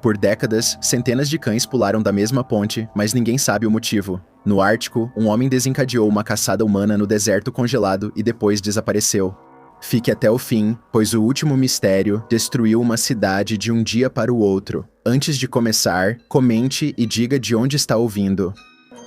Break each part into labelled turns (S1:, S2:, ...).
S1: Por décadas, centenas de cães pularam da mesma ponte, mas ninguém sabe o motivo. No Ártico, um homem desencadeou uma caçada humana no deserto congelado e depois desapareceu. Fique até o fim, pois o último mistério destruiu uma cidade de um dia para o outro. Antes de começar, comente e diga de onde está ouvindo.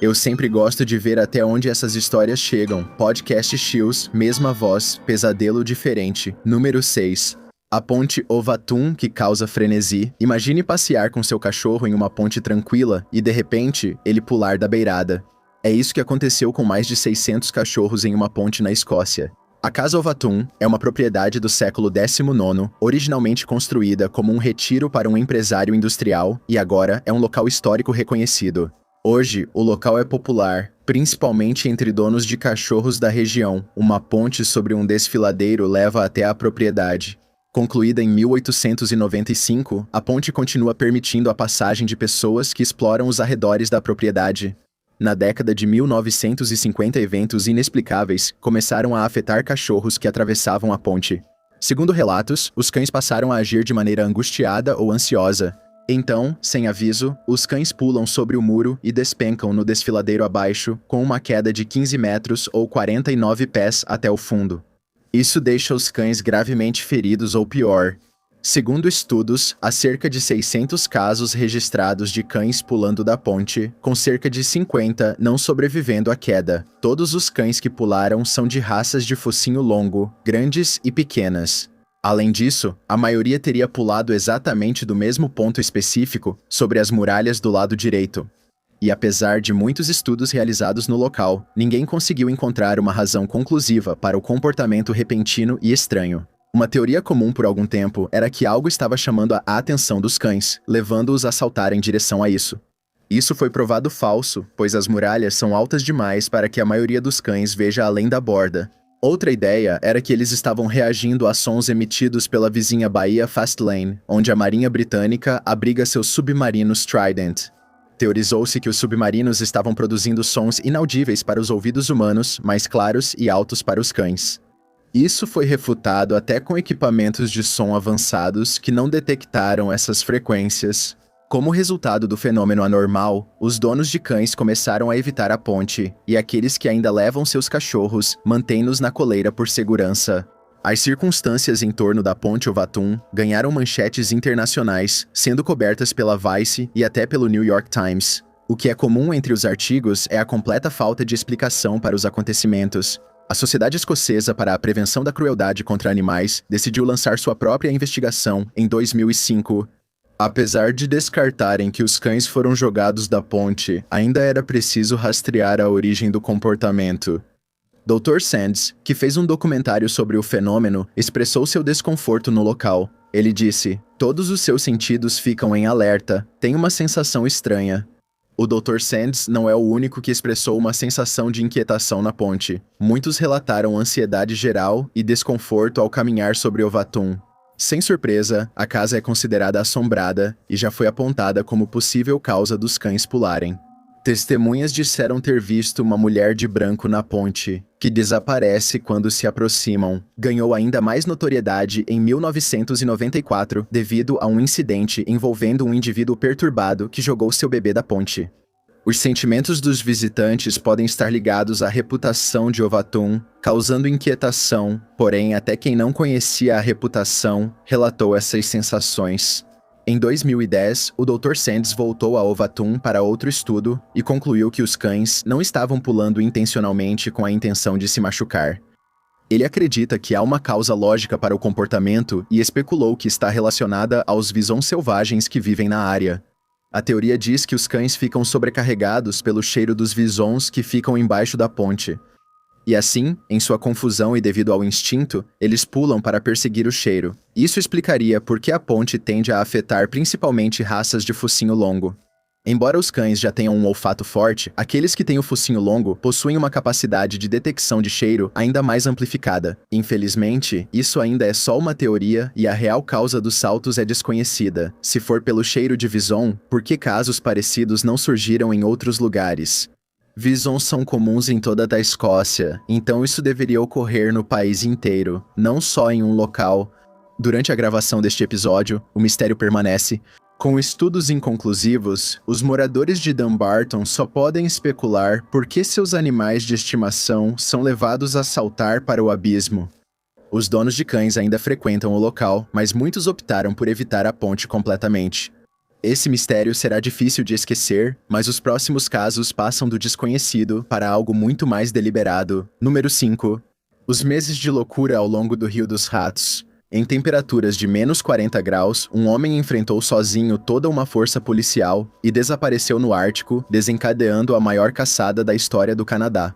S1: Eu sempre gosto de ver até onde essas histórias chegam. Podcast Chills, mesma voz, pesadelo diferente. Número 6. A ponte Ovatum que causa frenesi. Imagine passear com seu cachorro em uma ponte tranquila e, de repente, ele pular da beirada. É isso que aconteceu com mais de 600 cachorros em uma ponte na Escócia. A Casa Ovatum é uma propriedade do século XIX, originalmente construída como um retiro para um empresário industrial e agora é um local histórico reconhecido. Hoje, o local é popular, principalmente entre donos de cachorros da região. Uma ponte sobre um desfiladeiro leva até a propriedade. Concluída em 1895, a ponte continua permitindo a passagem de pessoas que exploram os arredores da propriedade. Na década de 1950, eventos inexplicáveis começaram a afetar cachorros que atravessavam a ponte. Segundo relatos, os cães passaram a agir de maneira angustiada ou ansiosa. Então, sem aviso, os cães pulam sobre o muro e despencam no desfiladeiro abaixo, com uma queda de 15 metros ou 49 pés até o fundo. Isso deixa os cães gravemente feridos ou pior. Segundo estudos, há cerca de 600 casos registrados de cães pulando da ponte, com cerca de 50 não sobrevivendo à queda. Todos os cães que pularam são de raças de focinho longo, grandes e pequenas. Além disso, a maioria teria pulado exatamente do mesmo ponto específico, sobre as muralhas do lado direito. E apesar de muitos estudos realizados no local, ninguém conseguiu encontrar uma razão conclusiva para o comportamento repentino e estranho. Uma teoria comum por algum tempo era que algo estava chamando a atenção dos cães, levando-os a saltar em direção a isso. Isso foi provado falso, pois as muralhas são altas demais para que a maioria dos cães veja além da borda. Outra ideia era que eles estavam reagindo a sons emitidos pela vizinha Baía Fastlane, onde a Marinha Britânica abriga seus submarinos Trident. Teorizou-se que os submarinos estavam produzindo sons inaudíveis para os ouvidos humanos, mais claros e altos para os cães. Isso foi refutado até com equipamentos de som avançados que não detectaram essas frequências. Como resultado do fenômeno anormal, os donos de cães começaram a evitar a ponte, e aqueles que ainda levam seus cachorros mantêm-nos na coleira por segurança. As circunstâncias em torno da ponte Ovatum ganharam manchetes internacionais, sendo cobertas pela Vice e até pelo New York Times. O que é comum entre os artigos é a completa falta de explicação para os acontecimentos. A Sociedade Escocesa para a Prevenção da Crueldade contra Animais decidiu lançar sua própria investigação em 2005. Apesar de descartarem que os cães foram jogados da ponte, ainda era preciso rastrear a origem do comportamento. Dr. Sands, que fez um documentário sobre o fenômeno, expressou seu desconforto no local. Ele disse: "Todos os seus sentidos ficam em alerta, tem uma sensação estranha." O Dr. Sands não é o único que expressou uma sensação de inquietação na ponte. Muitos relataram ansiedade geral e desconforto ao caminhar sobre Ovatum. Sem surpresa, a casa é considerada assombrada e já foi apontada como possível causa dos cães pularem. Testemunhas disseram ter visto uma mulher de branco na ponte, que desaparece quando se aproximam. Ganhou ainda mais notoriedade em 1994 devido a um incidente envolvendo um indivíduo perturbado que jogou seu bebê da ponte. Os sentimentos dos visitantes podem estar ligados à reputação de Ovatum, causando inquietação, porém até quem não conhecia a reputação relatou essas sensações. Em 2010, o Dr. Sands voltou a Ovatum para outro estudo e concluiu que os cães não estavam pulando intencionalmente com a intenção de se machucar. Ele acredita que há uma causa lógica para o comportamento e especulou que está relacionada aos visões selvagens que vivem na área. A teoria diz que os cães ficam sobrecarregados pelo cheiro dos visões que ficam embaixo da ponte. E assim, em sua confusão e devido ao instinto, eles pulam para perseguir o cheiro. Isso explicaria por que a ponte tende a afetar principalmente raças de focinho longo. Embora os cães já tenham um olfato forte, aqueles que têm o focinho longo possuem uma capacidade de detecção de cheiro ainda mais amplificada. Infelizmente, isso ainda é só uma teoria e a real causa dos saltos é desconhecida. Se for pelo cheiro de vison, por que casos parecidos não surgiram em outros lugares? Visons são comuns em toda a Escócia, então isso deveria ocorrer no país inteiro, não só em um local. Durante a gravação deste episódio, o mistério permanece. Com estudos inconclusivos, os moradores de Dumbarton só podem especular por que seus animais de estimação são levados a saltar para o abismo. Os donos de cães ainda frequentam o local, mas muitos optaram por evitar a ponte completamente. Esse mistério será difícil de esquecer, mas os próximos casos passam do desconhecido para algo muito mais deliberado. Número 5. Os meses de loucura ao longo do Rio dos Ratos. Em temperaturas de menos 40 graus, um homem enfrentou sozinho toda uma força policial e desapareceu no Ártico, desencadeando a maior caçada da história do Canadá.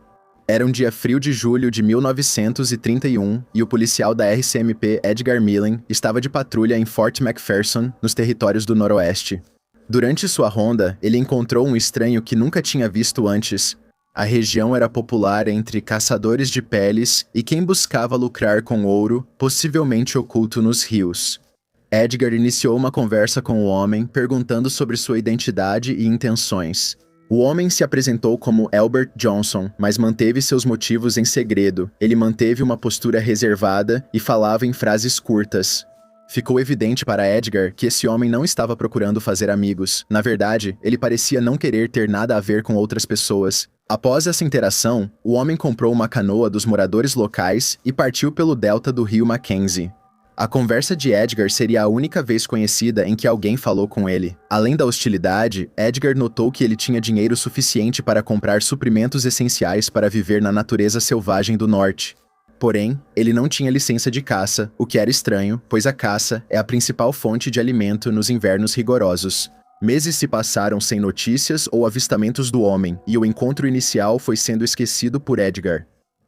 S1: Era um dia frio de julho de 1931 e o policial da RCMP Edgar Millen estava de patrulha em Fort McPherson, nos territórios do Noroeste. Durante sua ronda, ele encontrou um estranho que nunca tinha visto antes. A região era popular entre caçadores de peles e quem buscava lucrar com ouro, possivelmente oculto nos rios. Edgar iniciou uma conversa com o homem, perguntando sobre sua identidade e intenções. O homem se apresentou como Albert Johnson, mas manteve seus motivos em segredo. Ele manteve uma postura reservada e falava em frases curtas. Ficou evidente para Edgar que esse homem não estava procurando fazer amigos. Na verdade, ele parecia não querer ter nada a ver com outras pessoas. Após essa interação, o homem comprou uma canoa dos moradores locais e partiu pelo delta do rio Mackenzie. A conversa de Edgar seria a única vez conhecida em que alguém falou com ele. Além da hostilidade, Edgar notou que ele tinha dinheiro suficiente para comprar suprimentos essenciais para viver na natureza selvagem do norte. Porém, ele não tinha licença de caça, o que era estranho, pois a caça é a principal fonte de alimento nos invernos rigorosos. Meses se passaram sem notícias ou avistamentos do homem, e o encontro inicial foi sendo esquecido por Edgar.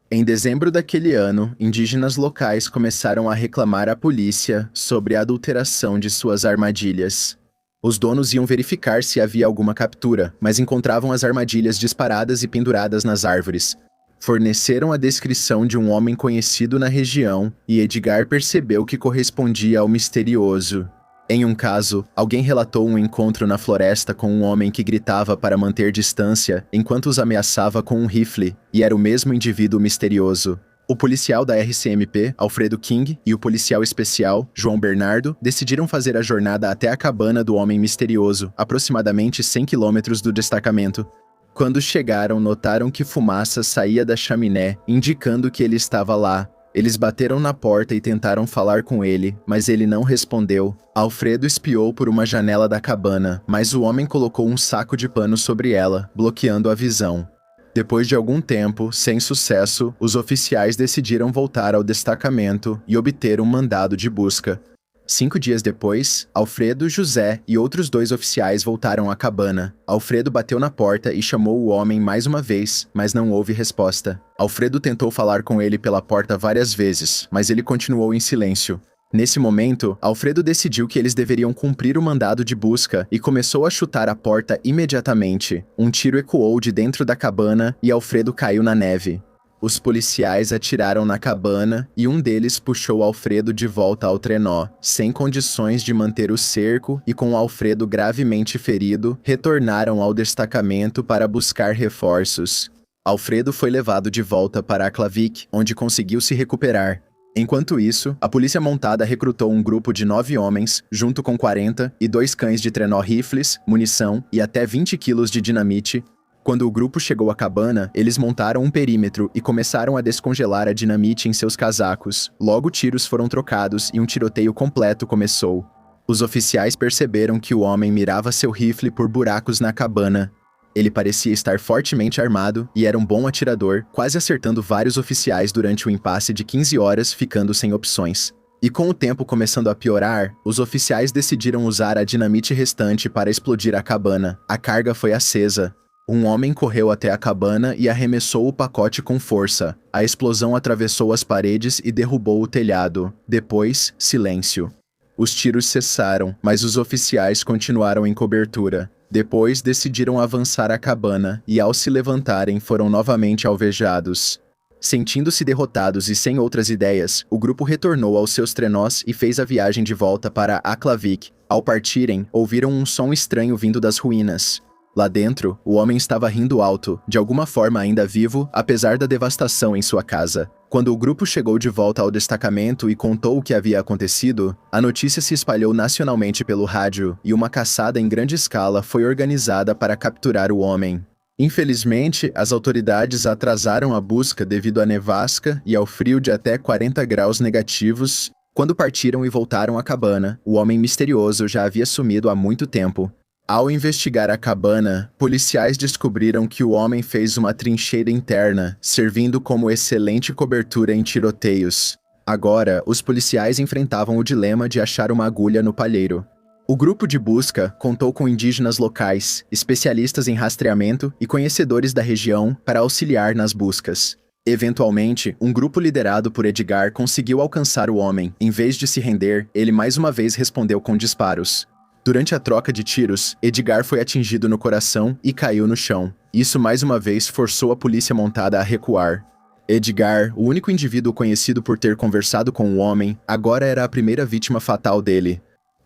S1: Em dezembro daquele ano, indígenas locais começaram a reclamar à polícia sobre a adulteração de suas armadilhas. Os donos iam verificar se havia alguma captura, mas encontravam as armadilhas disparadas e penduradas nas árvores. Forneceram a descrição de um homem conhecido na região e Edgar percebeu que correspondia ao misterioso. Em um caso, alguém relatou um encontro na floresta com um homem que gritava para manter distância enquanto os ameaçava com um rifle, e era o mesmo indivíduo misterioso. O policial da RCMP, Alfredo King, e o policial especial, João Bernardo, decidiram fazer a jornada até a cabana do homem misterioso, aproximadamente 100 quilômetros do destacamento. Quando chegaram, notaram que fumaça saía da chaminé, indicando que ele estava lá. Eles bateram na porta e tentaram falar com ele, mas ele não respondeu. Alfredo espiou por uma janela da cabana, mas o homem colocou um saco de pano sobre ela, bloqueando a visão. Depois de algum tempo, sem sucesso, os oficiais decidiram voltar ao destacamento e obter um mandado de busca. 5 dias depois, Alfredo, José e outros 2 oficiais voltaram à cabana. Alfredo bateu na porta e chamou o homem mais uma vez, mas não houve resposta. Alfredo tentou falar com ele pela porta várias vezes, mas ele continuou em silêncio. Nesse momento, Alfredo decidiu que eles deveriam cumprir o mandado de busca e começou a chutar a porta imediatamente. Um tiro ecoou de dentro da cabana e Alfredo caiu na neve. Os policiais atiraram na cabana e um deles puxou Alfredo de volta ao trenó. Sem condições de manter o cerco e com Alfredo gravemente ferido, retornaram ao destacamento para buscar reforços. Alfredo foi levado de volta para Aklavik, onde conseguiu se recuperar. Enquanto isso, a polícia montada recrutou um grupo de 9 homens, junto com 40 e 2 cães de trenó rifles, munição e até 20 quilos de dinamite. Quando o grupo chegou à cabana, eles montaram um perímetro e começaram a descongelar a dinamite em seus casacos. Logo tiros foram trocados e um tiroteio completo começou. Os oficiais perceberam que o homem mirava seu rifle por buracos na cabana. Ele parecia estar fortemente armado e era um bom atirador, quase acertando vários oficiais durante o impasse de 15 horas, ficando sem opções. E com o tempo começando a piorar, os oficiais decidiram usar a dinamite restante para explodir a cabana. A carga foi acesa. Um homem correu até a cabana e arremessou o pacote com força. A explosão atravessou as paredes e derrubou o telhado. Depois, silêncio. Os tiros cessaram, mas os oficiais continuaram em cobertura. Depois, decidiram avançar a cabana e, ao se levantarem, foram novamente alvejados. Sentindo-se derrotados e sem outras ideias, o grupo retornou aos seus trenós e fez a viagem de volta para Aklavik. Ao partirem, ouviram um som estranho vindo das ruínas. Lá dentro, o homem estava rindo alto, de alguma forma ainda vivo, apesar da devastação em sua casa. Quando o grupo chegou de volta ao destacamento e contou o que havia acontecido, a notícia se espalhou nacionalmente pelo rádio e uma caçada em grande escala foi organizada para capturar o homem. Infelizmente, as autoridades atrasaram a busca devido à nevasca e ao frio de até 40 graus negativos. Quando partiram e voltaram à cabana, o homem misterioso já havia sumido há muito tempo. Ao investigar a cabana, policiais descobriram que o homem fez uma trincheira interna, servindo como excelente cobertura em tiroteios. Agora, os policiais enfrentavam o dilema de achar uma agulha no palheiro. O grupo de busca contou com indígenas locais, especialistas em rastreamento e conhecedores da região para auxiliar nas buscas. Eventualmente, um grupo liderado por Edgar conseguiu alcançar o homem. Em vez de se render, ele mais uma vez respondeu com disparos. Durante a troca de tiros, Edgar foi atingido no coração e caiu no chão. Isso mais uma vez forçou a polícia montada a recuar. Edgar, o único indivíduo conhecido por ter conversado com o homem, agora era a primeira vítima fatal dele.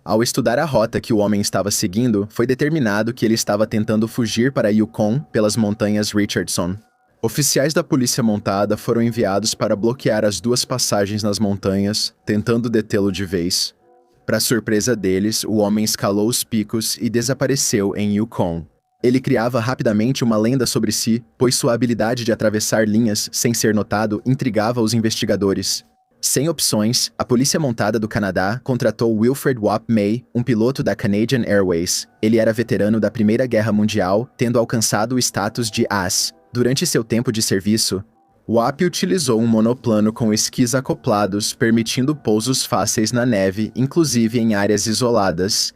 S1: Ao estudar a rota que o homem estava seguindo, foi determinado que ele estava tentando fugir para Yukon pelas montanhas Richardson. Oficiais da polícia montada foram enviados para bloquear as duas passagens nas montanhas, tentando detê-lo de vez. Para surpresa deles, o homem escalou os picos e desapareceu em Yukon. Ele criava rapidamente uma lenda sobre si, pois sua habilidade de atravessar linhas sem ser notado intrigava os investigadores. Sem opções, a Polícia Montada do Canadá contratou Wilfred Wap May, um piloto da Canadian Airways. Ele era veterano da Primeira Guerra Mundial, tendo alcançado o status de As. Durante seu tempo de serviço, Wap utilizou um monoplano com esquis acoplados, permitindo pousos fáceis na neve, inclusive em áreas isoladas.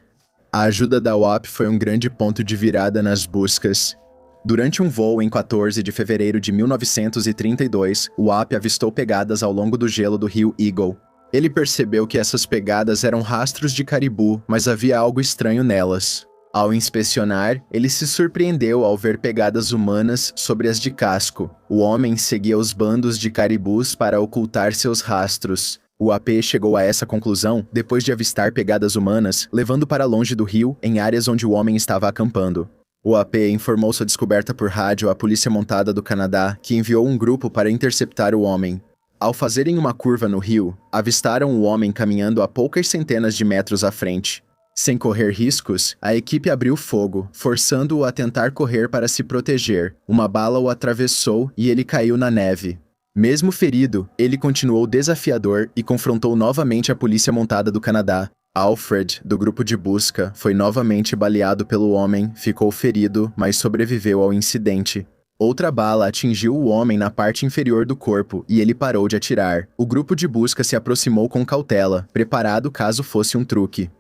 S1: A ajuda da Wap foi um grande ponto de virada nas buscas. Durante um voo em 14 de fevereiro de 1932, Wap avistou pegadas ao longo do gelo do rio Eagle. Ele percebeu que essas pegadas eram rastros de caribu, mas havia algo estranho nelas. Ao inspecionar, ele se surpreendeu ao ver pegadas humanas sobre as de casco. O homem seguia os bandos de caribus para ocultar seus rastros. O AP chegou a essa conclusão depois de avistar pegadas humanas levando para longe do rio, em áreas onde o homem estava acampando. O AP informou sua descoberta por rádio à Polícia Montada do Canadá, que enviou um grupo para interceptar o homem. Ao fazerem uma curva no rio, avistaram o homem caminhando a poucas centenas de metros à frente. Sem correr riscos, a equipe abriu fogo, forçando-o a tentar correr para se proteger. Uma bala o atravessou e ele caiu na neve. Mesmo ferido, ele continuou desafiador e confrontou novamente a Polícia Montada do Canadá. Alfred, do grupo de busca, foi novamente baleado pelo homem, ficou ferido, mas sobreviveu ao incidente. Outra bala atingiu o homem na parte inferior do corpo e ele parou de atirar. O grupo de busca se aproximou com cautela, preparado caso fosse um truque.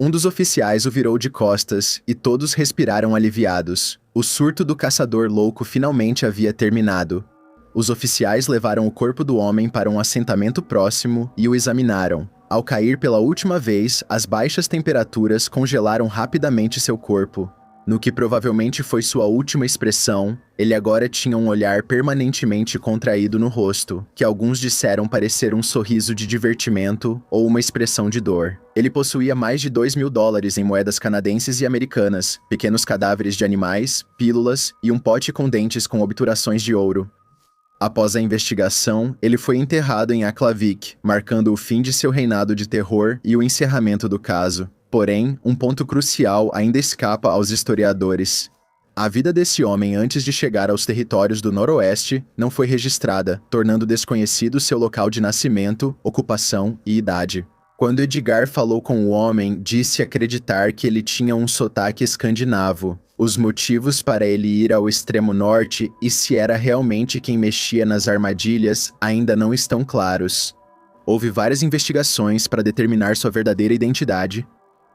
S1: Um dos oficiais o virou de costas e todos respiraram aliviados. O surto do caçador louco finalmente havia terminado. Os oficiais levaram o corpo do homem para um assentamento próximo e o examinaram. Ao cair pela última vez, as baixas temperaturas congelaram rapidamente seu corpo. No que provavelmente foi sua última expressão, ele agora tinha um olhar permanentemente contraído no rosto, que alguns disseram parecer um sorriso de divertimento ou uma expressão de dor. Ele possuía mais de $2.000 em moedas canadenses e americanas, pequenos cadáveres de animais, pílulas e um pote com dentes com obturações de ouro. Após a investigação, ele foi enterrado em Aklavik, marcando o fim de seu reinado de terror e o encerramento do caso. Porém, um ponto crucial ainda escapa aos historiadores. A vida desse homem antes de chegar aos territórios do Noroeste não foi registrada, tornando desconhecido seu local de nascimento, ocupação e idade. Quando Edgar falou com o homem, disse acreditar que ele tinha um sotaque escandinavo. Os motivos para ele ir ao extremo norte e se era realmente quem mexia nas armadilhas ainda não estão claros. Houve várias investigações para determinar sua verdadeira identidade.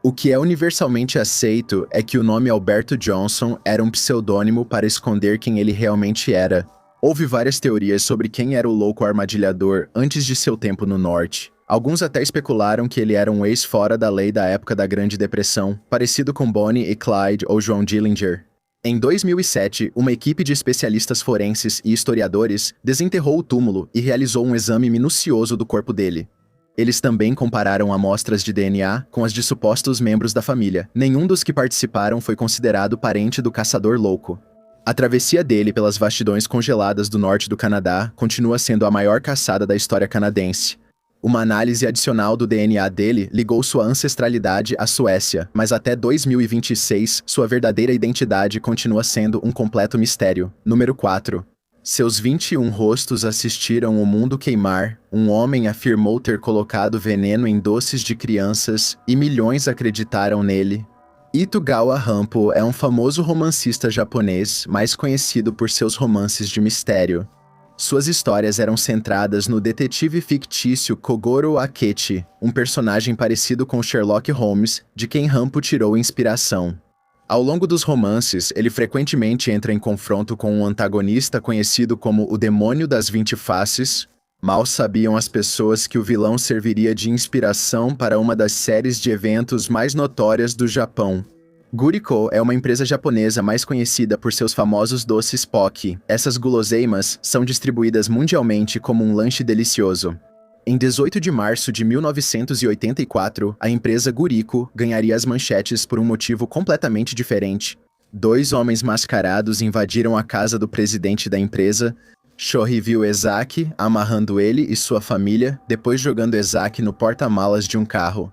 S1: O que é universalmente aceito é que o nome Alberto Johnson era um pseudônimo para esconder quem ele realmente era. Houve várias teorias sobre quem era o louco armadilhador antes de seu tempo no norte. Alguns até especularam que ele era um ex-fora da lei da época da Grande Depressão, parecido com Bonnie e Clyde ou João Dillinger. Em 2007, uma equipe de especialistas forenses e historiadores desenterrou o túmulo e realizou um exame minucioso do corpo dele. Eles também compararam amostras de DNA com as de supostos membros da família. Nenhum dos que participaram foi considerado parente do caçador louco. A travessia dele pelas vastidões congeladas do norte do Canadá continua sendo a maior caçada da história canadense. Uma análise adicional do DNA dele ligou sua ancestralidade à Suécia, mas até 2026, sua verdadeira identidade continua sendo um completo mistério. Número 4. Seus 21 rostos assistiram o mundo queimar. Um homem afirmou ter colocado veneno em doces de crianças e milhões acreditaram nele. Itogawa Hampo é um famoso romancista japonês, mais conhecido por seus romances de mistério. Suas histórias eram centradas no detetive fictício Kogoro Akechi, um personagem parecido com Sherlock Holmes, de quem Hampo tirou inspiração. Ao longo dos romances, ele frequentemente entra em confronto com um antagonista conhecido como o Demônio das 20 Faces. Mal sabiam as pessoas que o vilão serviria de inspiração para uma das séries de eventos mais notórias do Japão. Guriko é uma empresa japonesa mais conhecida por seus famosos doces Pocky. Essas guloseimas são distribuídas mundialmente como um lanche delicioso. Em 18 de março de 1984, a empresa Guriko ganharia as manchetes por um motivo completamente diferente. 2 homens mascarados invadiram a casa do presidente da empresa. Shohei viu Ezaki amarrando ele e sua família, depois jogando Ezaki no porta-malas de um carro.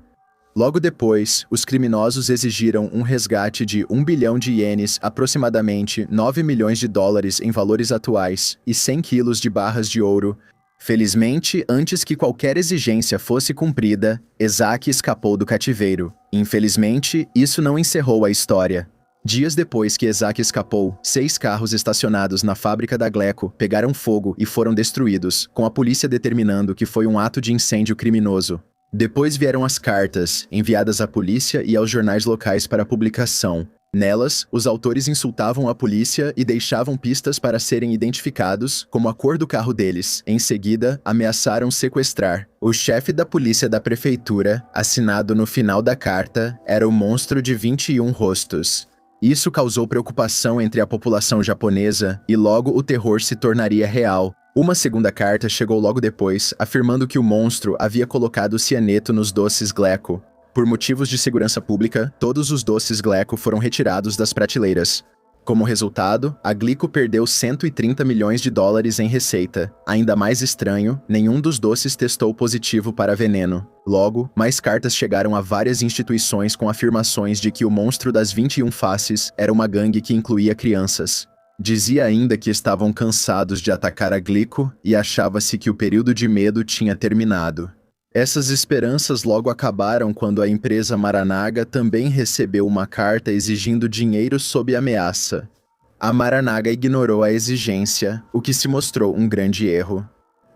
S1: Logo depois, os criminosos exigiram um resgate de 1 bilhão de ienes, aproximadamente 9 milhões de dólares em valores atuais, e 100 quilos de barras de ouro. Felizmente, antes que qualquer exigência fosse cumprida, Ezaki escapou do cativeiro. Infelizmente, isso não encerrou a história. Dias depois que Ezaki escapou, 6 carros estacionados na fábrica da Gleco pegaram fogo e foram destruídos, com a polícia determinando que foi um ato de incêndio criminoso. Depois vieram as cartas, enviadas à polícia e aos jornais locais para publicação. Nelas, os autores insultavam a polícia e deixavam pistas para serem identificados, como a cor do carro deles. Em seguida, ameaçaram sequestrar. O chefe da polícia da prefeitura, assinado no final da carta, era o monstro de 21 rostos. Isso causou preocupação entre a população japonesa e logo o terror se tornaria real. Uma segunda carta chegou logo depois, afirmando que o monstro havia colocado cianeto nos doces Gleco. Por motivos de segurança pública, todos os doces Gleco foram retirados das prateleiras. Como resultado, a Glico perdeu 130 milhões de dólares em receita. Ainda mais estranho, nenhum dos doces testou positivo para veneno. Logo, mais cartas chegaram a várias instituições com afirmações de que o monstro das 21 faces era uma gangue que incluía crianças. Dizia ainda que estavam cansados de atacar a Glico e achava-se que o período de medo tinha terminado. Essas esperanças logo acabaram quando a empresa Maranaga também recebeu uma carta exigindo dinheiro sob ameaça. A Maranaga ignorou a exigência, o que se mostrou um grande erro.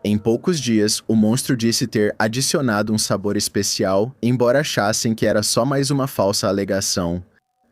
S1: Em poucos dias, o monstro disse ter adicionado um sabor especial, embora achassem que era só mais uma falsa alegação.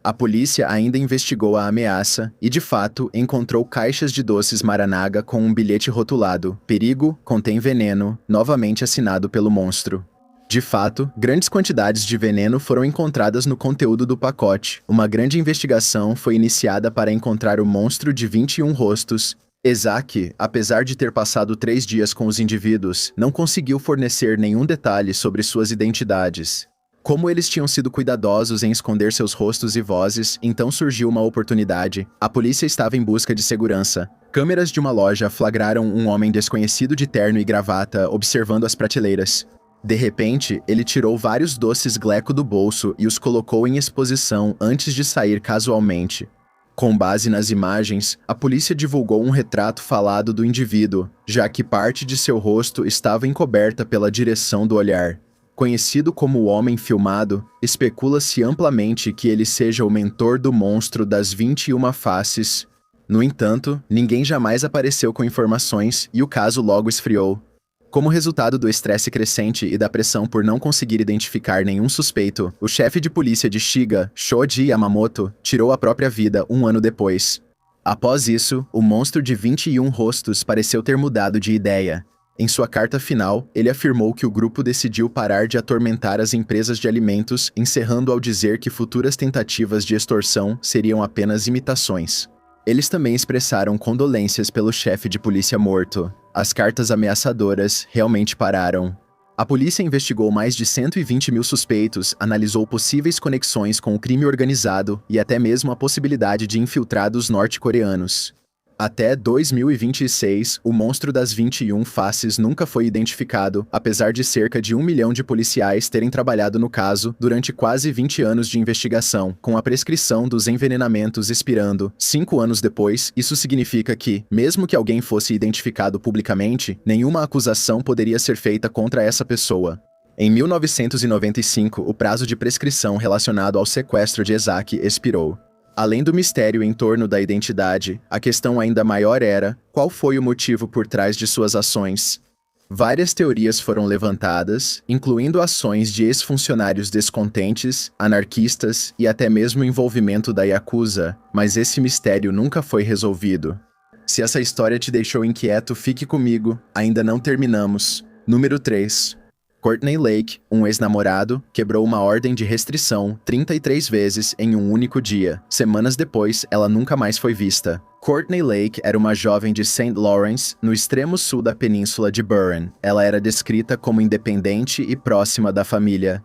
S1: A polícia ainda investigou a ameaça e, de fato, encontrou caixas de doces Maranaga com um bilhete rotulado "Perigo, contém veneno", novamente assinado pelo monstro. De fato, grandes quantidades de veneno foram encontradas no conteúdo do pacote. Uma grande investigação foi iniciada para encontrar o monstro de 21 rostos. Ezaki, apesar de ter passado 3 dias com os indivíduos, não conseguiu fornecer nenhum detalhe sobre suas identidades. Como eles tinham sido cuidadosos em esconder seus rostos e vozes, então surgiu uma oportunidade. A polícia estava em busca de segurança. Câmeras de uma loja flagraram um homem desconhecido de terno e gravata observando as prateleiras. De repente, ele tirou vários doces Gleco do bolso e os colocou em exposição antes de sair casualmente. Com base nas imagens, a polícia divulgou um retrato falado do indivíduo, já que parte de seu rosto estava encoberta pela direção do olhar. Conhecido como o Homem Filmado, especula-se amplamente que ele seja o mentor do monstro das 21 faces. No entanto, ninguém jamais apareceu com informações e o caso logo esfriou. Como resultado do estresse crescente e da pressão por não conseguir identificar nenhum suspeito, o chefe de polícia de Shiga, Shoji Yamamoto, tirou a própria vida 1 ano depois. Após isso, o monstro de 21 rostos pareceu ter mudado de ideia. Em sua carta final, ele afirmou que o grupo decidiu parar de atormentar as empresas de alimentos, encerrando ao dizer que futuras tentativas de extorsão seriam apenas imitações. Eles também expressaram condolências pelo chefe de polícia morto. As cartas ameaçadoras realmente pararam. A polícia investigou mais de 120 mil suspeitos, analisou possíveis conexões com o crime organizado e até mesmo a possibilidade de infiltrados norte-coreanos. Até 2026, o monstro das 21 faces nunca foi identificado, apesar de cerca de 1 milhão de policiais terem trabalhado no caso durante quase 20 anos de investigação, com a prescrição dos envenenamentos expirando 5 anos depois. Isso significa que, mesmo que alguém fosse identificado publicamente, nenhuma acusação poderia ser feita contra essa pessoa. Em 1995, o prazo de prescrição relacionado ao sequestro de Isaac expirou. Além do mistério em torno da identidade, a questão ainda maior era: qual foi o motivo por trás de suas ações? Várias teorias foram levantadas, incluindo ações de ex-funcionários descontentes, anarquistas e até mesmo o envolvimento da Yakuza, mas esse mistério nunca foi resolvido. Se essa história te deixou inquieto, fique comigo, ainda não terminamos. Número 3. Courtney Lake, um ex-namorado, quebrou uma ordem de restrição 33 vezes em um único dia. Semanas depois, ela nunca mais foi vista. Courtney Lake era uma jovem de St. Lawrence, no extremo sul da península de Burin. Ela era descrita como independente e próxima da família.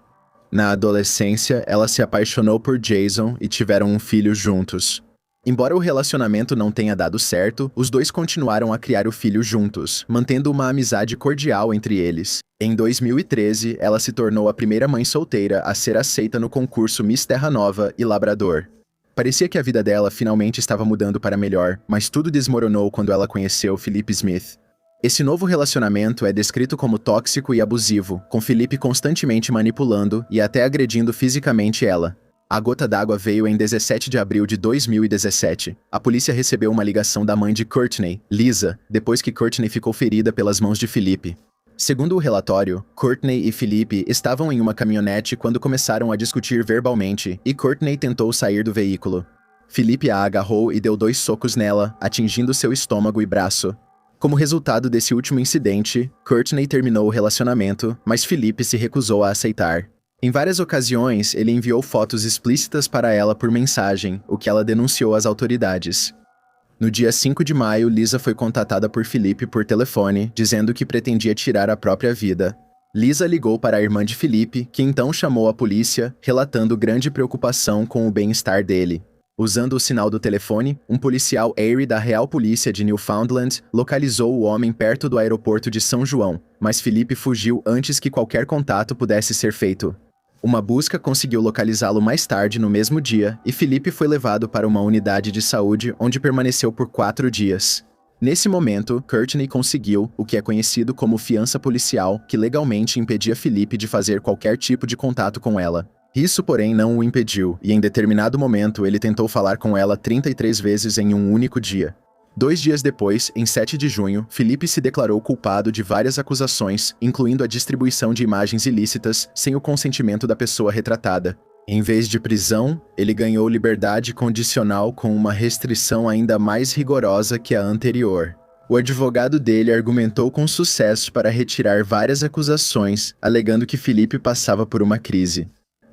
S1: Na adolescência, ela se apaixonou por Jason e tiveram um filho juntos. Embora o relacionamento não tenha dado certo, os dois continuaram a criar o filho juntos, mantendo uma amizade cordial entre eles. Em 2013, ela se tornou a primeira mãe solteira a ser aceita no concurso Miss Terra Nova e Labrador. Parecia que a vida dela finalmente estava mudando para melhor, mas tudo desmoronou quando ela conheceu Philip Smith. Esse novo relacionamento é descrito como tóxico e abusivo, com Philip constantemente manipulando e até agredindo fisicamente ela. A gota d'água veio em 17 de abril de 2017. A polícia recebeu uma ligação da mãe de Courtney, Lisa, depois que Courtney ficou ferida pelas mãos de Philip. Segundo o relatório, Courtney e Philip estavam em uma caminhonete quando começaram a discutir verbalmente, e Courtney tentou sair do veículo. Philip a agarrou e deu 2 socos nela, atingindo seu estômago e braço. Como resultado desse último incidente, Courtney terminou o relacionamento, mas Philip se recusou a aceitar. Em várias ocasiões, ele enviou fotos explícitas para ela por mensagem, o que ela denunciou às autoridades. No dia 5 de maio, Lisa foi contatada por Philip por telefone, dizendo que pretendia tirar a própria vida. Lisa ligou para a irmã de Philip, que então chamou a polícia, relatando grande preocupação com o bem-estar dele. Usando o sinal do telefone, um policial Erie da Real Polícia de Newfoundland localizou o homem perto do aeroporto de São João, mas Philip fugiu antes que qualquer contato pudesse ser feito. Uma busca conseguiu localizá-lo mais tarde no mesmo dia, e Philip foi levado para uma unidade de saúde onde permaneceu por 4 dias. Nesse momento, Courtney conseguiu o que é conhecido como fiança policial, que legalmente impedia Philip de fazer qualquer tipo de contato com ela. Isso, porém, não o impediu, e em determinado momento ele tentou falar com ela 33 vezes em um único dia. 2 dias depois, em 7 de junho, Philip se declarou culpado de várias acusações, incluindo a distribuição de imagens ilícitas sem o consentimento da pessoa retratada. Em vez de prisão, ele ganhou liberdade condicional com uma restrição ainda mais rigorosa que a anterior. O advogado dele argumentou com sucesso para retirar várias acusações, alegando que Philip passava por uma crise.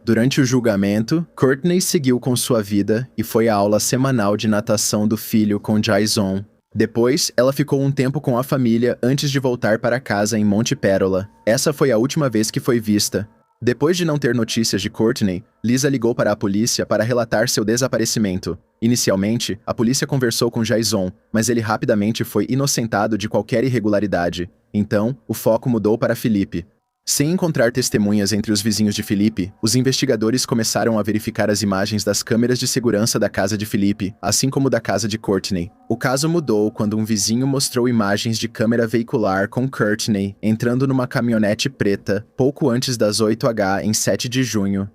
S1: Durante o julgamento, Courtney seguiu com sua vida e foi à aula semanal de natação do filho com Jason. Depois, ela ficou um tempo com a família antes de voltar para casa em Monte Pérola. Essa foi a última vez que foi vista. Depois de não ter notícias de Courtney, Lisa ligou para a polícia para relatar seu desaparecimento. Inicialmente, a polícia conversou com Jason, mas ele rapidamente foi inocentado de qualquer irregularidade. Então, o foco mudou para Philip. Sem encontrar testemunhas entre os vizinhos de Philip, os investigadores começaram a verificar as imagens das câmeras de segurança da casa de Philip, assim como da casa de Courtney. O caso mudou quando um vizinho mostrou imagens de câmera veicular com Courtney entrando numa caminhonete preta pouco antes das 8h em 7 de junho.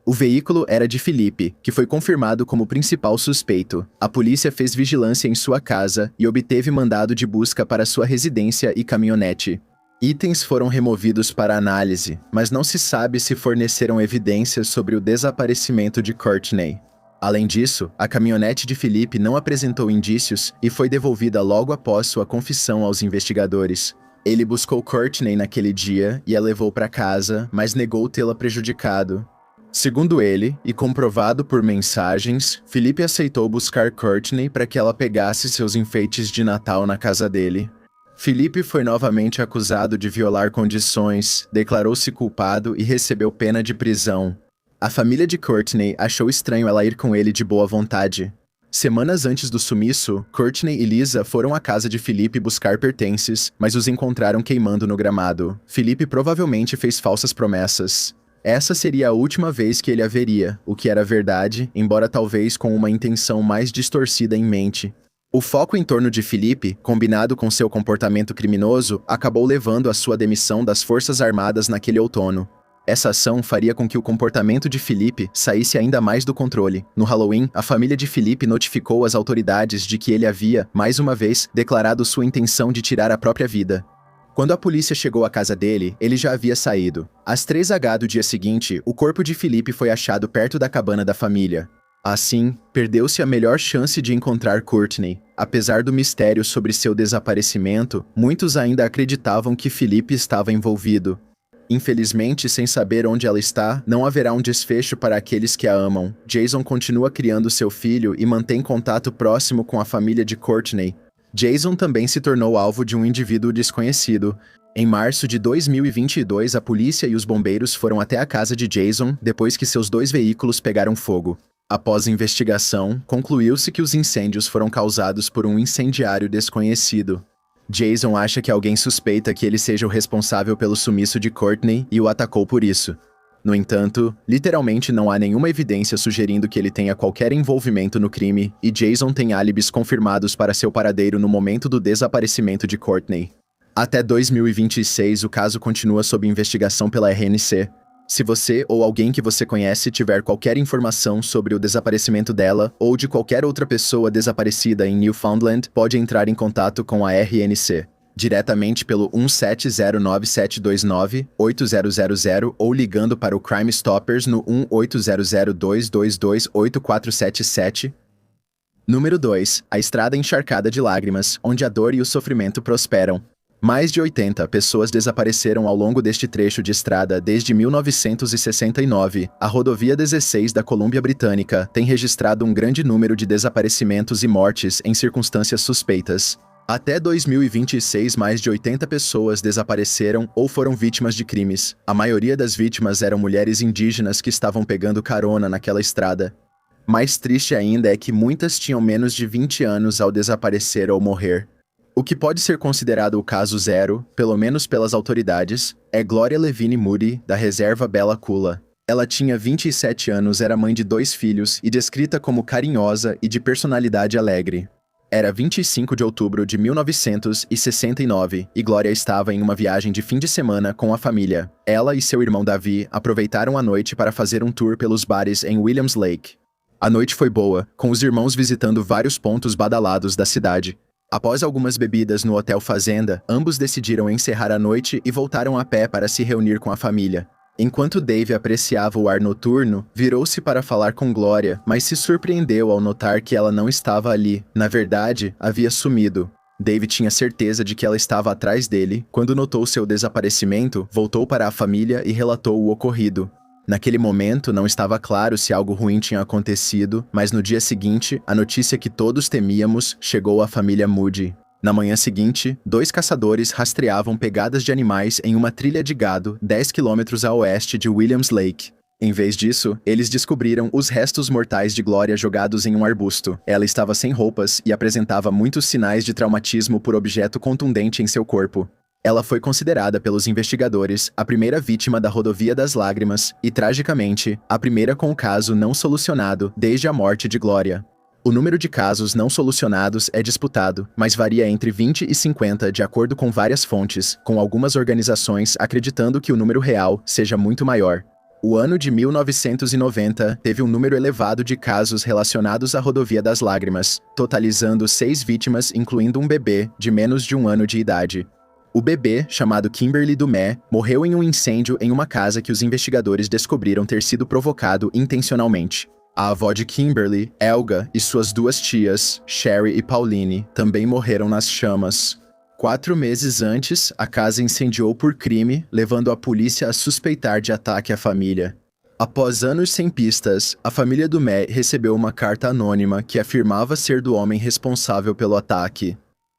S1: O veículo era de Philip, que foi confirmado como principal suspeito. A polícia fez vigilância em sua casa e obteve mandado de busca para sua residência e caminhonete. Itens foram removidos para análise, mas não se sabe se forneceram evidências sobre o desaparecimento de Courtney. Além disso, a caminhonete de Philip não apresentou indícios e foi devolvida logo após sua confissão aos investigadores. Ele buscou Courtney naquele dia e a levou para casa, mas negou tê-la prejudicado. Segundo ele, e comprovado por mensagens, Philip aceitou buscar Courtney para que ela pegasse seus enfeites de Natal na casa dele. Felipe foi novamente acusado de violar condições, declarou-se culpado e recebeu pena de prisão. A família de Courtney achou estranho ela ir com ele de boa vontade. Semanas antes do sumiço, Courtney e Lisa foram à casa de Felipe buscar pertences, mas os encontraram queimando no gramado. Felipe provavelmente fez falsas promessas. Essa seria a última vez que ele a veria, o que era verdade, embora talvez com uma intenção mais distorcida em mente. O foco em torno de Felipe, combinado com seu comportamento criminoso, acabou levando à sua demissão das Forças Armadas naquele outono. Essa ação faria com que o comportamento de Felipe saísse ainda mais do controle. No Halloween, a família de Felipe notificou as autoridades de que ele havia, mais uma vez, declarado sua intenção de tirar a própria vida. Quando a polícia chegou à casa dele, ele já havia saído. Às 3h do dia seguinte, o corpo de Felipe foi achado perto da cabana da família. Assim, perdeu-se a melhor chance de encontrar Courtney. Apesar do mistério sobre seu desaparecimento, muitos ainda acreditavam que Felipe estava envolvido. Infelizmente, sem saber onde ela está, não haverá um desfecho para aqueles que a amam. Jason continua criando seu filho e mantém contato próximo com a família de Courtney. Jason também se tornou alvo de um indivíduo desconhecido. Em março de 2022, a polícia e os bombeiros foram até a casa de Jason depois que seus 2 veículos pegaram fogo. Após a investigação, concluiu-se que os incêndios foram causados por um incendiário desconhecido. Jason acha que alguém suspeita que ele seja o responsável pelo sumiço de Courtney e o atacou por isso. No entanto, literalmente não há nenhuma evidência sugerindo que ele tenha qualquer envolvimento no crime, e Jason tem álibis confirmados para seu paradeiro no momento do desaparecimento de Courtney. Até 2026, o caso continua sob investigação pela RNC. Se você ou alguém que você conhece tiver qualquer informação sobre o desaparecimento dela ou de qualquer outra pessoa desaparecida em Newfoundland, pode entrar em contato com a RNC, diretamente pelo 1709-729-8000 ou ligando para o Crime Stoppers no 1-800-222-8477. Número 2. A Estrada Encharcada de Lágrimas, onde a dor e o sofrimento prosperam. Mais de 80 pessoas desapareceram ao longo deste trecho de estrada desde 1969. A rodovia 16 da Colômbia Britânica tem registrado um grande número de desaparecimentos e mortes em circunstâncias suspeitas. Até 2026, mais de 80 pessoas desapareceram ou foram vítimas de crimes. A maioria das vítimas eram mulheres indígenas que estavam pegando carona naquela estrada. Mais triste ainda é que muitas tinham menos de 20 anos ao desaparecer ou morrer. O que pode ser considerado o caso zero, pelo menos pelas autoridades, é Gloria Levine Moody, da reserva Bella Coola. Ela tinha 27 anos, era mãe de 2 filhos e descrita como carinhosa e de personalidade alegre. Era 25 de outubro de 1969 e Gloria estava em uma viagem de fim de semana com a família. Ela e seu irmão Davi aproveitaram a noite para fazer um tour pelos bares em Williams Lake. A noite foi boa, com os irmãos visitando vários pontos badalados da cidade. Após algumas bebidas no Hotel Fazenda, ambos decidiram encerrar a noite e voltaram a pé para se reunir com a família. Enquanto Dave apreciava o ar noturno, virou-se para falar com Gloria, mas se surpreendeu ao notar que ela não estava ali. Na verdade, havia sumido. Dave tinha certeza de que ela estava atrás dele. Quando notou seu desaparecimento, voltou para a família e relatou o ocorrido. Naquele momento, não estava claro se algo ruim tinha acontecido, mas no dia seguinte, a notícia que todos temíamos chegou à família Moody. Na manhã seguinte, 2 caçadores rastreavam pegadas de animais em uma trilha de gado 10 quilômetros a oeste de Williams Lake. Em vez disso, eles descobriram os restos mortais de Gloria jogados em um arbusto. Ela estava sem roupas e apresentava muitos sinais de traumatismo por objeto contundente em seu corpo. Ela foi considerada pelos investigadores a primeira vítima da Rodovia das Lágrimas e, tragicamente, a primeira com o caso não solucionado desde a morte de Gloria. O número de casos não solucionados é disputado, mas varia entre 20 e 50 de acordo com várias fontes, com algumas organizações acreditando que o número real seja muito maior. O ano de 1990 teve um número elevado de casos relacionados à Rodovia das Lágrimas, totalizando 6 vítimas, incluindo um bebê de menos de 1 ano de idade. O bebê, chamado Kimberly Dumé, morreu em um incêndio em uma casa que os investigadores descobriram ter sido provocado intencionalmente. A avó de Kimberly, Elga, e suas 2 tias, Sherry e Pauline, também morreram nas chamas. 4 meses antes, a casa incendiou por crime, levando a polícia a suspeitar de ataque à família. Após anos sem pistas, a família Dumé recebeu uma carta anônima que afirmava ser do homem responsável pelo ataque.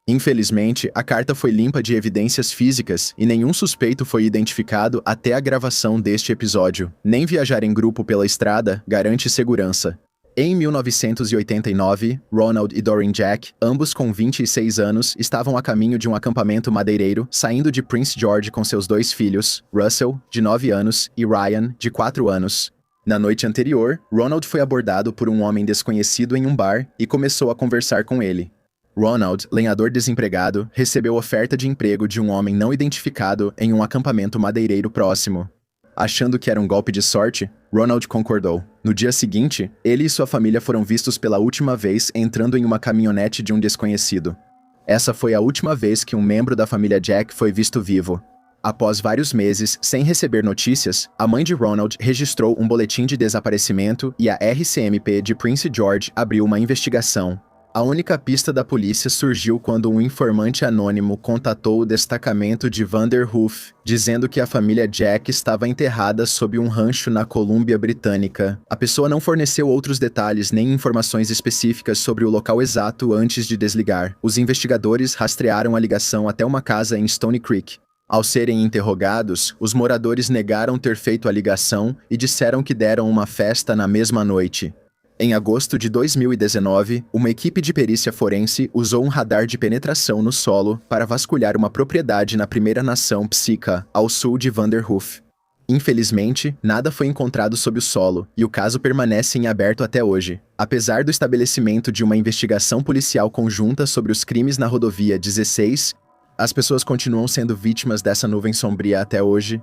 S1: Infelizmente, a carta foi limpa de evidências físicas e nenhum suspeito foi identificado até a gravação deste episódio. Nem viajar em grupo pela estrada garante segurança. Em 1989, Ronald e Doreen Jack, ambos com 26 anos, estavam a caminho de um acampamento madeireiro, saindo de Prince George com seus 2 filhos, Russell, de 9 anos, e Ryan, de 4 anos. Na noite anterior, Ronald foi abordado por um homem desconhecido em um bar e começou a conversar com ele. Ronald, lenhador desempregado, recebeu oferta de emprego de um homem não identificado em um acampamento madeireiro próximo. Achando que era um golpe de sorte, Ronald concordou. No dia seguinte, ele e sua família foram vistos pela última vez entrando em uma caminhonete de um desconhecido. Essa foi a última vez que um membro da família Jack foi visto vivo. Após vários meses sem receber notícias, a mãe de Ronald registrou um boletim de desaparecimento e a RCMP de Prince George abriu uma investigação. A única pista da polícia surgiu quando um informante anônimo contatou o destacamento de Vanderhoof, dizendo que a família Jack estava enterrada sob um rancho na Colômbia Britânica. A pessoa não forneceu outros detalhes nem informações específicas sobre o local exato antes de desligar. Os investigadores rastrearam a ligação até uma casa em Stony Creek. Ao serem interrogados, os moradores negaram ter feito a ligação e disseram que deram uma festa na mesma noite. Em agosto de 2019, uma equipe de perícia forense usou um radar de penetração no solo para vasculhar uma propriedade na Primeira Nação Psica, ao sul de Vanderhoof. Infelizmente, nada foi encontrado sob o solo, e o caso permanece em aberto até hoje. Apesar do estabelecimento de uma investigação policial conjunta sobre os crimes na rodovia 16, as pessoas continuam sendo vítimas dessa nuvem sombria até hoje.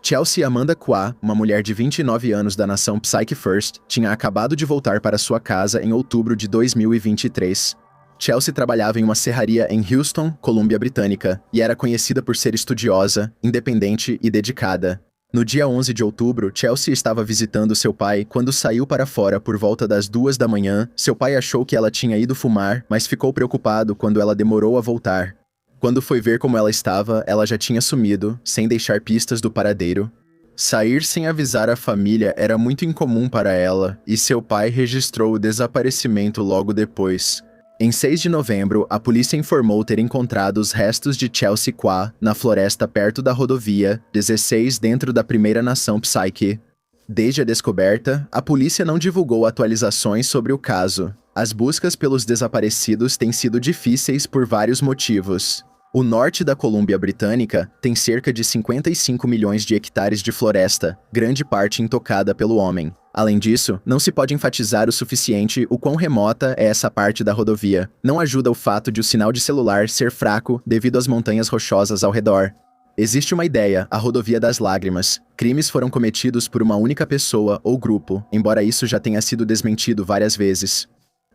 S1: Chelsea Amanda Kwa, uma mulher de 29 anos da nação Psyche First, tinha acabado de voltar para sua casa em outubro de 2023. Chelsea trabalhava em uma serraria em Houston, Colômbia Britânica, e era conhecida por ser estudiosa, independente e dedicada. No dia 11 de outubro, Chelsea estava visitando seu pai quando saiu para fora por volta das 2 da manhã. Seu pai achou que ela tinha ido fumar, mas ficou preocupado quando ela demorou a voltar. Quando foi ver como ela estava, ela já tinha sumido, sem deixar pistas do paradeiro. Sair sem avisar a família era muito incomum para ela, e seu pai registrou o desaparecimento logo depois. Em 6 de novembro, a polícia informou ter encontrado os restos de Chelsea Kwa na floresta perto da rodovia 16 dentro da Primeira Nação Psyche. Desde a descoberta, a polícia não divulgou atualizações sobre o caso. As buscas pelos desaparecidos têm sido difíceis por vários motivos. O norte da Colômbia Britânica tem cerca de 55 milhões de hectares de floresta, grande parte intocada pelo homem. Além disso, não se pode enfatizar o suficiente o quão remota é essa parte da rodovia. Não ajuda o fato de o sinal de celular ser fraco devido às montanhas rochosas ao redor. Existe uma ideia, a Rodovia das Lágrimas. Crimes foram cometidos por uma única pessoa ou grupo, embora isso já tenha sido desmentido várias vezes.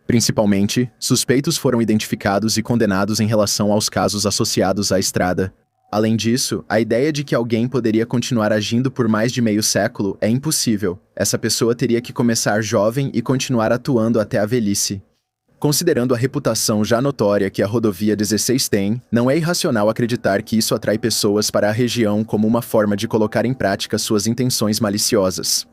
S1: Principalmente, suspeitos foram identificados e condenados em relação aos casos associados à estrada. Além disso, a ideia de que alguém poderia continuar agindo por mais de meio século é impossível. Essa pessoa teria que começar jovem e continuar atuando até a velhice. Considerando a reputação já notória que a Rodovia 16 tem, não é irracional acreditar que isso atrai pessoas para a região como uma forma de colocar em prática suas intenções maliciosas.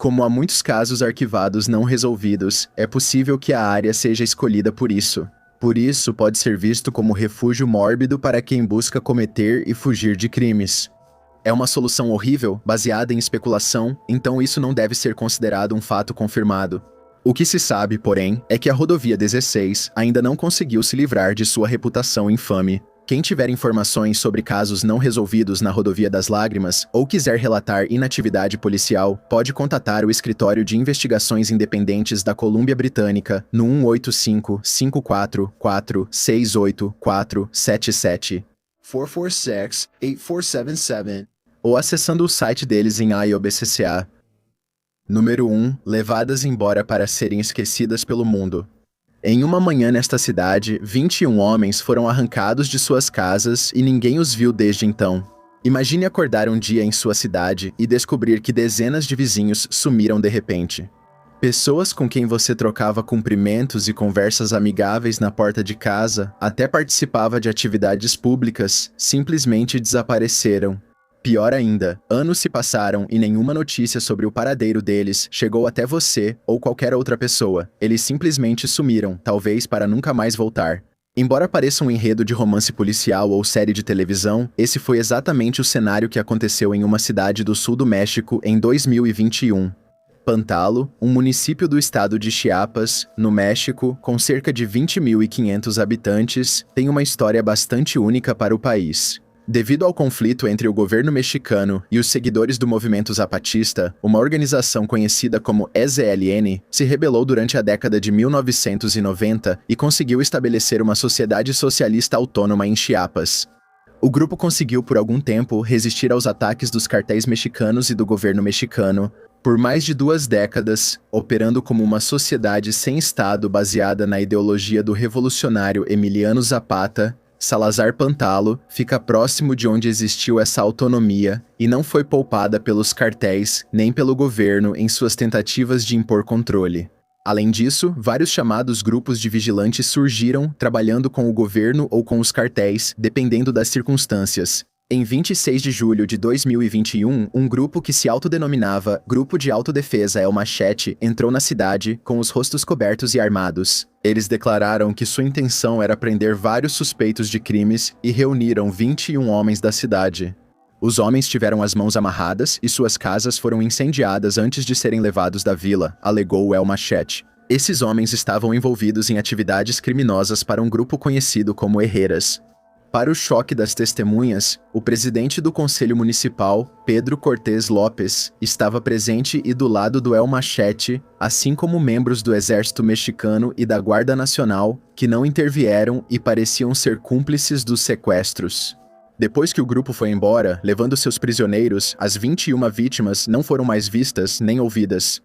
S1: Como há muitos casos arquivados não resolvidos, é possível que a área seja escolhida por isso. Por isso, pode ser visto como refúgio mórbido para quem busca cometer e fugir de crimes. É uma solução horrível, baseada em especulação, então isso não deve ser considerado um fato confirmado. O que se sabe, porém, é que a Rodovia 16 ainda não conseguiu se livrar de sua reputação infame. Quem tiver informações sobre casos não resolvidos na Rodovia das Lágrimas ou quiser relatar inatividade policial, pode contatar o Escritório de Investigações Independentes da Colômbia Britânica no 185-544-68477 446-8477 ou acessando o site deles em IOBCCA. Número 1. Levadas embora para serem esquecidas pelo mundo. Em uma manhã nesta cidade, 21 homens foram arrancados de suas casas e ninguém os viu desde então. Imagine acordar um dia em sua cidade e descobrir que dezenas de vizinhos sumiram de repente. Pessoas com quem você trocava cumprimentos e conversas amigáveis na porta de casa, até participava de atividades públicas, simplesmente desapareceram. Pior ainda, anos se passaram e nenhuma notícia sobre o paradeiro deles chegou até você ou qualquer outra pessoa. Eles simplesmente sumiram, talvez para nunca mais voltar. Embora pareça um enredo de romance policial ou série de televisão, esse foi exatamente o cenário que aconteceu em uma cidade do sul do México em 2021. Pantalo, um município do estado de Chiapas, no México, com cerca de 20.500 habitantes, tem uma história bastante única para o país. Devido ao conflito entre o governo mexicano e os seguidores do movimento zapatista, uma organização conhecida como EZLN se rebelou durante a década de 1990 e conseguiu estabelecer uma sociedade socialista autônoma em Chiapas. O grupo conseguiu por algum tempo resistir aos ataques dos cartéis mexicanos e do governo mexicano, por mais de 2 décadas, operando como uma sociedade sem Estado baseada na ideologia do revolucionário Emiliano Zapata. Salazar Pantalo fica próximo de onde existiu essa autonomia e não foi poupada pelos cartéis nem pelo governo em suas tentativas de impor controle. Além disso, vários chamados grupos de vigilantes surgiram, trabalhando com o governo ou com os cartéis, dependendo das circunstâncias. Em 26 de julho de 2021, um grupo que se autodenominava Grupo de Autodefesa El Machete entrou na cidade com os rostos cobertos e armados. Eles declararam que sua intenção era prender vários suspeitos de crimes e reuniram 21 homens da cidade. Os homens tiveram as mãos amarradas e suas casas foram incendiadas antes de serem levados da vila, alegou o El Machete. Esses homens estavam envolvidos em atividades criminosas para um grupo conhecido como Herreras. Para o choque das testemunhas, o presidente do Conselho Municipal, Pedro Cortés López, estava presente e do lado do El Machete, assim como membros do Exército Mexicano e da Guarda Nacional, que não intervieram e pareciam ser cúmplices dos sequestros. Depois que o grupo foi embora, levando seus prisioneiros, as 21 vítimas não foram mais vistas nem ouvidas.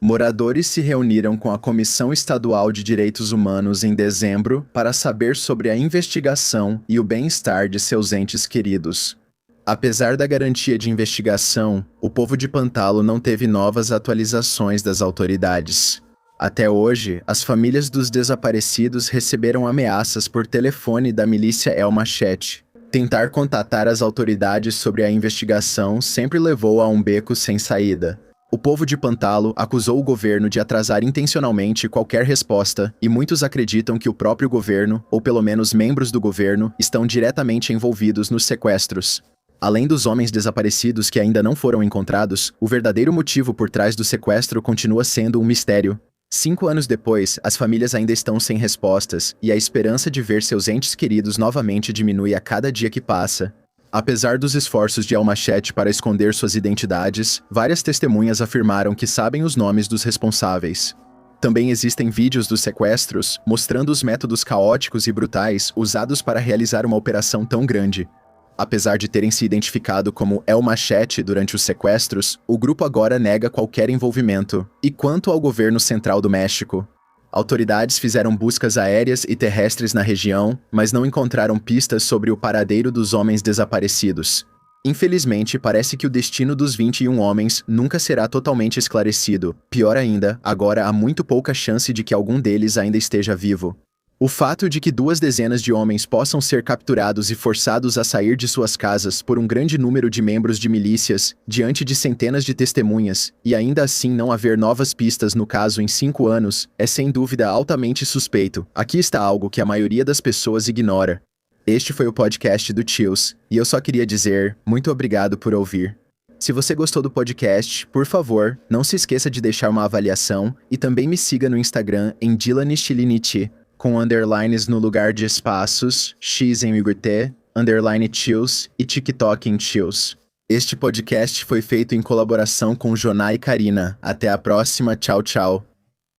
S1: Moradores se reuniram com a Comissão Estadual de Direitos Humanos em dezembro para saber sobre a investigação e o bem-estar de seus entes queridos. Apesar da garantia de investigação, o povo de Pantalo não teve novas atualizações das autoridades. Até hoje, as famílias dos desaparecidos receberam ameaças por telefone da milícia El Machete. Tentar contatar as autoridades sobre a investigação sempre levou a um beco sem saída. O povo de Pantalo acusou o governo de atrasar intencionalmente qualquer resposta e muitos acreditam que o próprio governo, ou pelo menos membros do governo, estão diretamente envolvidos nos sequestros. Além dos homens desaparecidos que ainda não foram encontrados, o verdadeiro motivo por trás do sequestro continua sendo um mistério. 5 anos depois, as famílias ainda estão sem respostas e a esperança de ver seus entes queridos novamente diminui a cada dia que passa. Apesar dos esforços de El Machete para esconder suas identidades, várias testemunhas afirmaram que sabem os nomes dos responsáveis. Também existem vídeos dos sequestros, mostrando os métodos caóticos e brutais usados para realizar uma operação tão grande. Apesar de terem se identificado como El Machete durante os sequestros, o grupo agora nega qualquer envolvimento. E quanto ao governo central do México? Autoridades fizeram buscas aéreas e terrestres na região, mas não encontraram pistas sobre o paradeiro dos homens desaparecidos. Infelizmente, parece que o destino dos 21 homens nunca será totalmente esclarecido. Pior ainda, agora há muito pouca chance de que algum deles ainda esteja vivo. O fato de que 2 dezenas de homens possam ser capturados e forçados a sair de suas casas por um grande número de membros de milícias, diante de centenas de testemunhas, e ainda assim não haver novas pistas no caso em 5 anos, é sem dúvida altamente suspeito. Aqui está algo que a maioria das pessoas ignora. Este foi o podcast do Chills, e eu só queria dizer, muito obrigado por ouvir. Se você gostou do podcast, por favor, não se esqueça de deixar uma avaliação, e também me siga no Instagram em Dylanishilinichi, com underlines no lugar de espaços, X em T, underline Chills e TikTok em Chills. Este podcast foi feito em colaboração com Joná e Karina. Até a próxima, tchau, tchau.